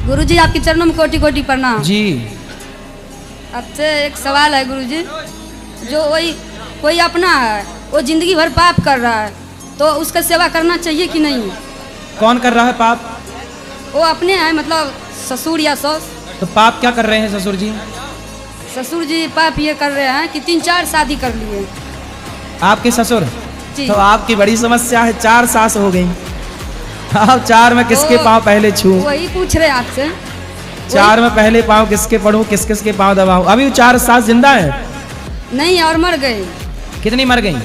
गुरुजी आपके चरणों में कोटि कोटि प्रणाम जी। आपसे एक सवाल है गुरुजी, जो वही कोई अपना है वो जिंदगी भर पाप कर रहा है तो उसका सेवा करना चाहिए कि नहीं? कौन कर रहा है पाप? वो अपने हैं, मतलब ससुर या सास। तो पाप क्या कर रहे हैं ससुर जी? ससुर जी पाप ये कर रहे हैं कि 3-4 शादी कर लिए। आपके ससुर? जी। तो आपकी बड़ी समस्या है, 4 सास हो गई। आप 4 में किसके पाँव पहले छूं? वही पूछ रहे हैं आपसे। 4 में पहले पाँव किसके पढ़ूं, किस किस के पाँव दबाऊं? अभी 4 सास जिंदा है? नहीं, और मर गए। कितनी मर गई?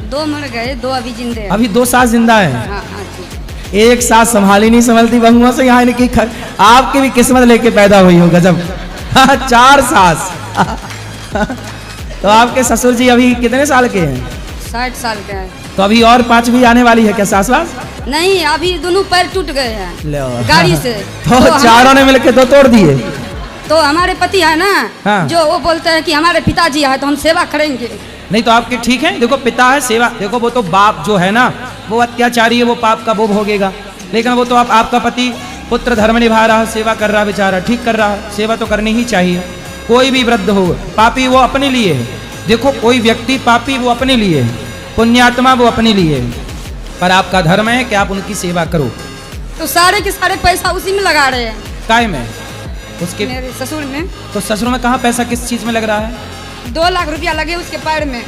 2 मर गए, 2 अभी जिंदे हैं। अभी 2 सास जिंदा है। हाँ हाँ जी। एक सास संभाली नहीं संभलती बहुओं से, यहाँ इनकी आपकी भी किस्मत लेके पैदा हुई हो, गजब। 4 सास। तो आपके ससुर जी अभी कितने साल के हैं? 60 साल का है। तो अभी और 5 भी आने वाली है क्या सास वास? नहीं, अभी दोनों पैर टूट गए हैं गाड़ी से। तो चारों ने मिलकर 2 तोड़ दिए। तो हमारे पति है ना, हाँ। जो वो बोलते हैं कि हमारे पिताजी है तो हम सेवा करेंगे। नहीं तो आपके ठीक है, देखो पिता है सेवा, देखो वो तो बाप जो है ना वो अत्याचारी है, वो पाप का भोग भोगेगा। लेकिन वो तो आपका पति पुत्र धर्म निभा रहा है, सेवा कर रहा है, बेचारा ठीक कर रहा है, सेवा तो करनी ही चाहिए। कोई भी वृद्ध हो, पापी वो अपने लिए है। देखो कोई व्यक्ति पापी वो अपने लिए है, पुण्यात्मा वो अपने लिए है, पर आपका धर्म है कि आप उनकी सेवा करो। तो सारे के सारे पैसा उसी में लगा रहे हैं। काय में? उसके मेरे ससुर में। तो ससुर में कहाँ पैसा किस चीज में लग रहा है? 2 लाख रुपया लगे उसके पैर में।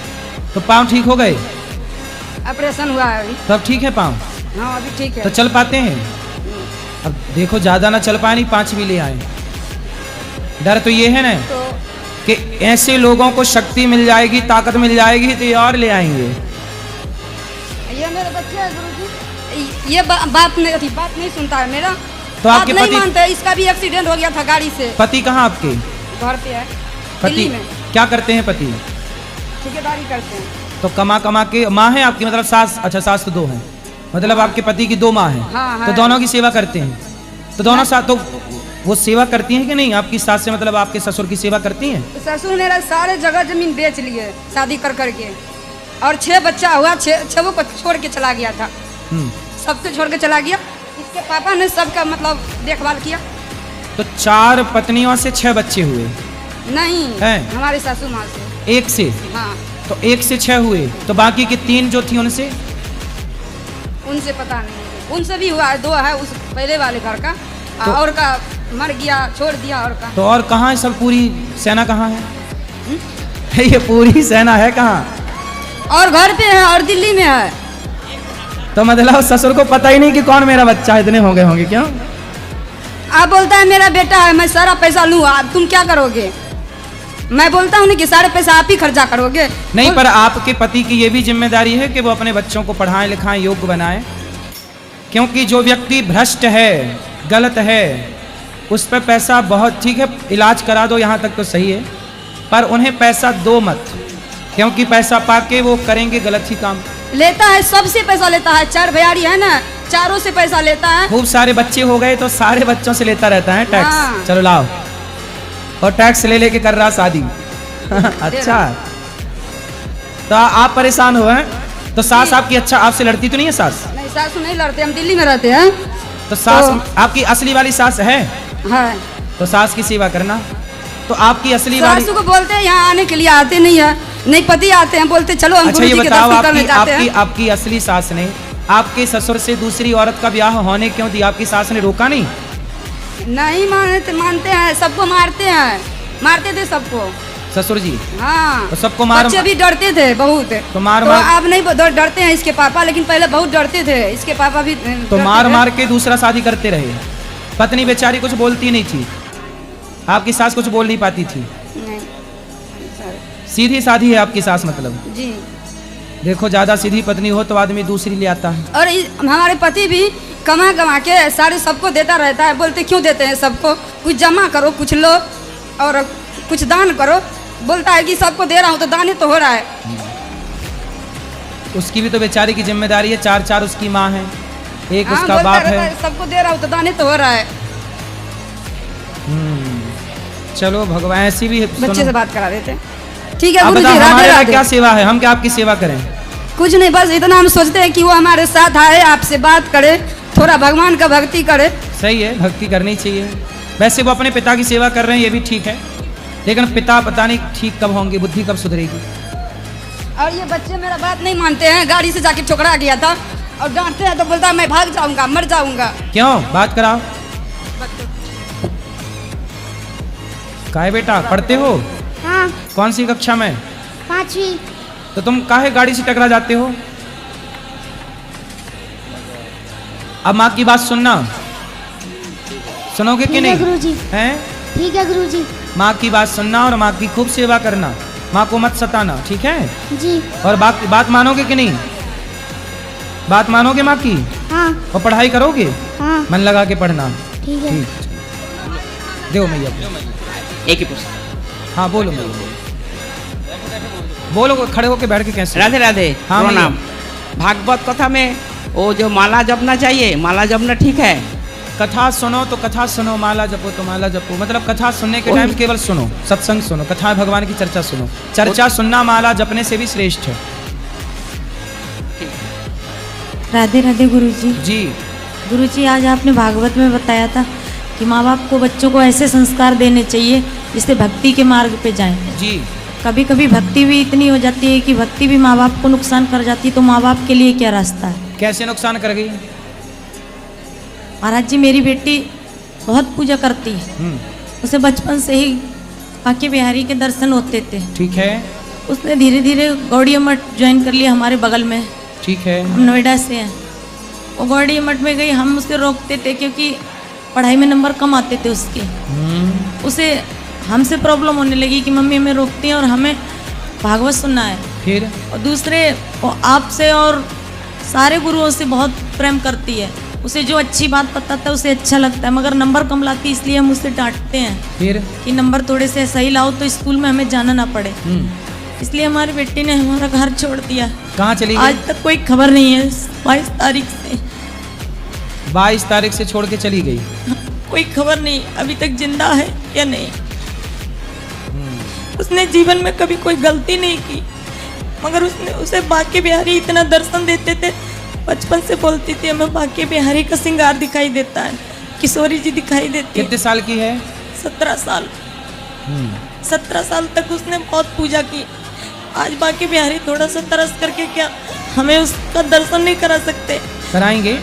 तो पाँव ठीक हो गए? ऑपरेशन हुआ है अभी। तब ठीक है पाँव? हाँ अभी ठीक है। तो चल पाते हैं? अब देखो ज्यादा ना चल पाए, नहीं 5 भी ले आए। डर तो ये है ना तो कि ऐसे लोगों को शक्ति मिल जाएगी, ताकत मिल जाएगी तो ये और ले आएंगे। ये मेरे बच्चे हैं गुरुजी, ये बात नहीं सुनता है मेरा। तो आपके नहीं पति मानते हैं, इसका भी एक्सीडेंट हो गया था गाड़ी से। पति कहाँ आपके? घर पे है, पति दिल्ली में। क्या करते हैं पति? ठेकेदारी करते हैं। तो कमा कमा के, माँ है आपकी मतलब सास? अच्छा सास तो 2 हैं, मतलब आपके पति की 2 माँ हैं। हाँ, तो दोनों की सेवा करते हैं? तो दोनों साथ तो वो सेवा करती हैं कि नहीं? आपकी सास से मतलब आपके ससुर की सेवा करती हैं? ससुर मेरा सारे जगह जमीन बेच लिए शादी कर करके, और 6 बच्चा हुआ, 6 को छोड़ के चला गया था। सबको छोड़ के चला गया। इसके पापा ने सबका मतलब देखभाल किया। तो 4 पत्नियों से 6 बच्चे हुए? नहीं हैं? हमारे सासू माँ से। 1 से? हाँ। तो 1 से 6 हुए, तो बाकी के 3 जो थी उनसे? उनसे पता नहीं, उनसे भी हुआ है, 2 है उस पहले वाले घर का। तो, और का मर गया, छोड़ दिया। और का तो और कहाँ है सब? पूरी सेना कहाँ है? ये पूरी सेना है कहाँ? और घर पे है और दिल्ली में है। तो मतलब ससुर को पता ही नहीं कि कौन मेरा बच्चा है, इतने हो गए होंगे क्यों? आप बोलता है मेरा बेटा है, मैं सारा पैसा लूँ, तुम क्या करोगे? मैं बोलता हूँ कि सारे पैसा आप ही खर्चा करोगे। नहीं, पर आपके पति की ये भी जिम्मेदारी है कि वो अपने बच्चों को पढ़ाएं लिखाएं, योग्य बनाएं। क्योंकि जो व्यक्ति भ्रष्ट है, गलत है, उस पर पैसा बहुत ठीक है, इलाज करा दो, यहाँ तक तो सही है, पर उन्हें पैसा दो मत, क्योंकि पैसा पाके वो करेंगे गलत ही काम। लेता है, सबसे पैसा लेता है। 4 भैयारी है ना, चारों से पैसा लेता है। खूब सारे बच्चे हो गए तो सारे बच्चों से लेता रहता है टैक्स। हाँ। चलो लाओ, और टैक्स ले लेके कर रहा शादी। अच्छा, तो आप परेशान हो हैं? तो सास आपकी अच्छा आपसे लड़ती तो नहीं है सास? नहीं, सासू नहीं लड़ते, हम दिल्ली में रहते हैं। तो सास आपकी असली वाली सास है? हाँ। तो सास की सेवा करना। तो आपकी असली वाली सासू को बोलते हैं यहाँ आने के लिए, आते नहीं है। नहीं पति आते हैं, बोलते चलो हम अच्छा ये गुरुजी के बताओ, दर्शन करने जाते हैं। आपकी असली सास ने आपके ससुर से दूसरी औरत का ब्याह होने क्यों दिया? आपकी सास ने रोका नहीं? नहीं मानते हैं, सबको मारते हैं, मारते थे सबको ससुर जी। हाँ, तो सबको मार, बच्चे भी डरते थे बहुत। तो मार अब नहीं डरते हैं इसके पापा, लेकिन पहले बहुत डरते थे। इसके पापा भी तो मार के दूसरा शादी करते रहे। पत्नी बेचारी कुछ बोलती नहीं थी, आपकी सास कुछ बोल नहीं पाती थी? नहीं, सीधी साधी है आपकी सास मतलब? जी। देखो ज्यादा सीधी पत्नी हो तो आदमी दूसरी ले आता है। और हमारे पति भी कमा के सारे सबको देता रहता है। बोलते क्यों देते हैं सबको, कुछ जमा करो, कुछ लो और कुछ दान करो। बोलता है कि सबको दे रहा हूँ तो दान तो हो रहा है। उसकी भी तो बेचारी की जिम्मेदारी है, 4 उसकी माँ है, एक उसका बाप है। सबको दे रहा हूँ तो दान तो हो रहा है। चलो भगवान, ऐसी भी बच्चे से बात करा देते हैं। ठीक है गुरुजी, राधे राधे। क्या सेवा है, हम क्या आपकी सेवा करें? कुछ नहीं, बस इतना हम सोचते हैं कि वो हमारे साथ आए, आपसे बात करे, थोड़ा भगवान का भक्ति करे। सही है, भक्ति करनी चाहिए। वैसे वो अपने पिता की सेवा कर रहे हैं, ये भी ठीक है, लेकिन पिता पता नहीं ठीक कब होंगे, बुद्धि कब सुधरेगी। और ये बच्चे मेरा बात नहीं मानते हैं, गाड़ी से जाके ठुकरा गया था और डांटते हैं तो बोलता है मैं भाग जाऊंगा, मर जाऊंगा। क्यों? बात कराओ। काहे बेटा, पढ़ते हो? हाँ, कौन सी कक्षा में? 5वीं। तो तुम काहे गाड़ी से टकरा जाते हो? अब माँ की बात सुनना, सुनोगे कि ठीक है नहीं? गुरुजी। हैं? ठीक है गुरुजी। माँ की बात सुनना और माँ की खूब सेवा करना, माँ को मत सताना, ठीक है? जी। और बात मानोगे कि नहीं? बात मानोगे माँ की? हाँ। और पढ़ाई करोगे? हाँ। मन लगा के पढ़ना। ठीक है। ठीक, दो मैया एक ही प्रश्न। हाँ बोलो मैया, बोलो, खड़े होके बैठ के कैसे? राधे राधे। हाँ, प्रणाम। भागवत कथा में वो जो माला जपना चाहिए, माला जपना ठीक है? कथा सुनो तो कथा सुनो, माला जपो तो माला जपो, मतलब कथा सुनने के टाइम केवल सुनो, सत्संग सुनो, कथा भगवान की चर्चा सुनो। चर्चा सुनना माला जपने से भी श्रेष्ठ है। राधे राधे गुरुजी। जी गुरुजी, आज आपने भागवत में बताया था कि माँ बाप को बच्चों को ऐसे संस्कार देने चाहिए जिससे भक्ति के मार्ग पे जाएं। जी। कभी कभी भक्ति भी इतनी हो जाती है कि भक्ति भी माँ बाप को नुकसान कर जाती है, तो माँ बाप के लिए क्या रास्ता है? कैसे नुकसान कर गई? महाराज जी, मेरी बेटी बहुत पूजा करती है, उसे बचपन से ही बांके बिहारी के दर्शन होते थे। ठीक है। उसने धीरे धीरे गौड़िया मठ ज्वाइन कर लिया, हमारे बगल में। ठीक है। हम नोएडा से हैं। वो गौड़िया मठ में गई, हम उसे रोकते थे क्योंकि पढ़ाई में नंबर कम आते थे उसके। उसे हमसे प्रॉब्लम होने लगी कि मम्मी हमें रोकती हैं और हमें भागवत सुनना है। फिर? और दूसरे वो आपसे और सारे गुरुओं से बहुत प्रेम करती है, उसे जो अच्छी बात बताता है उसे अच्छा लगता है, मगर नंबर कम लाती है, इसलिए हम उसे डांटते हैं फिर? कि नंबर थोड़े से सही लाओ तो स्कूल में हमें जाना ना पड़े। इसलिए हमारी बेटी ने हमारा घर छोड़ दिया। कहाँ चली गई? आज तक कोई खबर नहीं है। 22 तारीख से 22 तारीख से छोड़ के चली गई। कोई खबर नहीं अभी तक जिंदा है या नहीं। उसने जीवन में कभी कोई गलती नहीं की, मगर उसे बांके बिहारी इतना दर्शन देते थे, बचपन से बोलती थी हमें बांके बिहारी का श्रृंगार दिखाई देता है, किशोरी जी दिखाई देती है। कितने साल की है? 17 साल। 17 साल तक उसने बहुत पूजा की। आज बांके बिहारी थोड़ा सा तरस करके क्या हमें उसका दर्शन नहीं करा सकते? कराएंगे।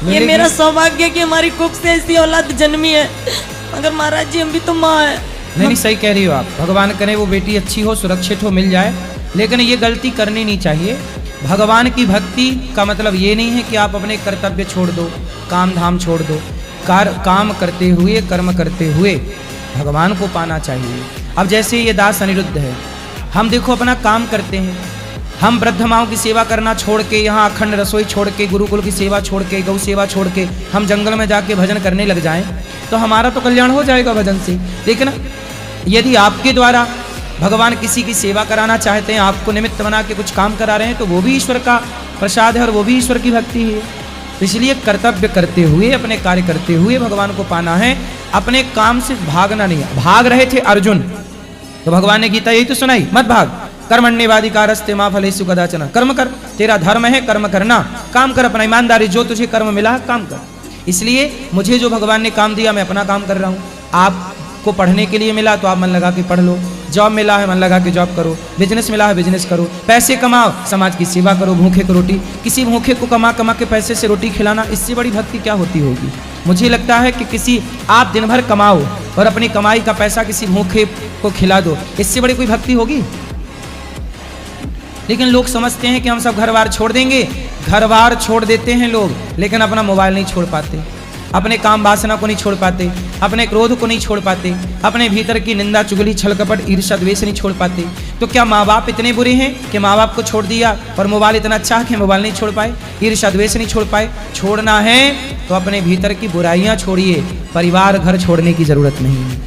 ये मेरा सौभाग्य है कि हमारी कुख से ऐसी औलाद जन्मी है, मगर महाराज जी हम भी तो माँ है। नहीं, सही कह रही हो आप। भगवान करे वो बेटी अच्छी हो, सुरक्षित हो, मिल जाए, लेकिन ये गलती करनी नहीं चाहिए। भगवान की भक्ति का मतलब ये नहीं है कि आप अपने कर्तव्य छोड़ दो, काम धाम छोड़ दो। काम करते हुए, कर्म करते हुए भगवान को पाना चाहिए। अब जैसे ये दास अनिरुद्ध है, हम देखो अपना काम करते हैं, हम वृद्ध माओं की सेवा करना छोड़ के, यहाँ अखंड रसोई छोड़ के, गुरुकुल की सेवा छोड़ के, गौ सेवा छोड़ के हम जंगल में जाके भजन करने लग जाएं तो हमारा तो कल्याण हो जाएगा भजन से। लेकिन यदि आपके द्वारा भगवान किसी की सेवा कराना चाहते हैं, आपको निमित्त बना के कुछ काम करा रहे हैं, तो वो भी ईश्वर का प्रसाद है और वो भी ईश्वर की भक्ति है। इसलिए कर्तव्य करते हुए, अपने कार्य करते हुए भगवान को पाना है, अपने काम से भागना नहीं है। भाग रहे थे अर्जुन, तो भगवान ने गीता यही तो सुनाई, मत भाग, कर्मण्येवाधिकारस्ते मा फलेषु कदाचन। कर्म कर, तेरा धर्म है कर्म करना, काम कर अपना, ईमानदारी, जो तुझे कर्म मिला है काम कर। इसलिए मुझे जो भगवान ने काम दिया मैं अपना काम कर रहा हूँ। आपको पढ़ने के लिए मिला तो आप मन लगा के पढ़ लो, जॉब मिला है मन लगा के जॉब करो, बिजनेस मिला है बिजनेस करो, पैसे कमाओ, समाज की सेवा करो, भूखे को रोटी, किसी भूखे को कमा के पैसे से रोटी खिलाना, इससे बड़ी भक्ति क्या होती होगी? मुझे लगता है कि किसी आप दिन भर कमाओ और अपनी कमाई का पैसा किसी भूखे को खिला दो, इससे बड़ी कोई भक्ति होगी? लेकिन लोग समझते हैं कि हम सब घर बार छोड़ देंगे, घर बार छोड़ देते हैं लोग, लेकिन अपना मोबाइल नहीं छोड़ पाते, अपने काम वासना को नहीं छोड़ पाते, अपने क्रोध को नहीं छोड़ पाते, अपने भीतर की निंदा चुगली छल कपट ईर्ष्या द्वेष नहीं छोड़ पाते। तो क्या माँ बाप इतने बुरे हैं कि माँ बाप को छोड़ दिया और मोबाइल इतना अच्छा है कि मोबाइल नहीं छोड़ पाए, ईर्ष्या द्वेष नहीं छोड़ पाए? छोड़ना है तो अपने भीतर की बुराइयां छोड़िए, परिवार घर छोड़ने की जरूरत नहीं है।